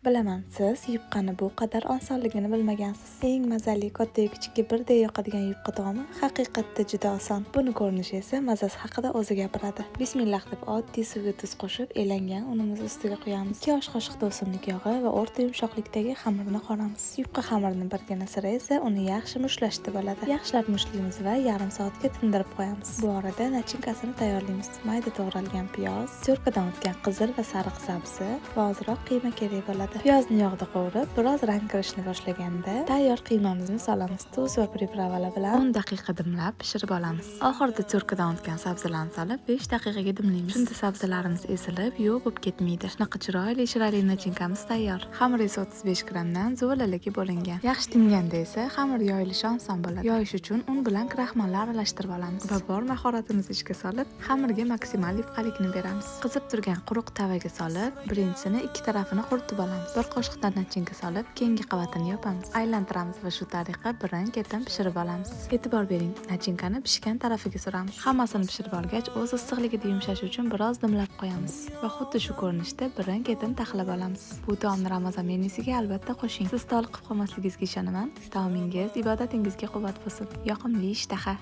Bilaman, siz yupqani bu qadar osonligini bilmagansiz. Eng mazali katta-yu kichikka birdek yoqadigan yupqa taomi haqiqatda juda oson. Buni ko'rinishi esa mazasi haqida o'zi gapiradi. Bismillah deb oddiy suvga tuz qo'shib, elangan unimiz ustiga quyamiz. 2 osh qoshiq o'simlik yog'i va o'rta yumshoqlikdagi xamirni qoramiz. Yupqa xamirining birgina siri esa uni yaxshi mushlashda bo'ladi. Yaxshilab mushlaymiz va yarim soatga tindirib qo'yamiz. Bu orada nachinkasini tayyorlaymiz. Mayda to'g'ralgan piyoz, terkadan o'tgan qizil va sariq sabzi va ozroq qiyma kerak bo'ladi. Piyozni yog'da qovurib, biroz rang kirishni boshlaganda tayyor qiymamizni solamiz. Tuz va pripravalar bilan 10 daqiqa dimlab pishirib olamiz. Oxirida terkadan o'tgan sabzilarni solib 5 daqiqaga dimlaymiz. Shunda sabzilarimiz ezilib, yo'q bo'lib ketmaydi. Shunaqa chiroyli shirali nachinkamiz tayyor. Xamir esa 35 grammdan zo'ralaga bo'lingan. Yaxshi tinganda esa xamir yoyilishi oson bo'ladi. Yoyish uchun un bilan kraxmalni aralashtirib olamiz va bor mahoratimizni ishga solib, xamirga maksimal yupqalikni beramiz. Qizib turgan quruq tavaga solib, birinchisini ikki tarafini quritib olamiz. Bir qoshiqdan nachinka solib, keyingi qavatini yopamiz. Aylantiramiz va shu tariqa birin-ketin pishirib olamiz. E'tibor bering, nachinkani pishgan tarafiga suramiz. Hammasini pishirib olgach, o'z issiqligida yumshashi uchun biroz dimlab qo'yamiz va xuddi shu ko'rinishda birin-ketin taxlab olamiz. Bu taomni Ramazon menyusiga albatta qo'shing. Siz toliqib qolmasligingizga ishonaman. Taomingiz ibodatingizga quvvat bo'lsin. Yoqimli ishtaha.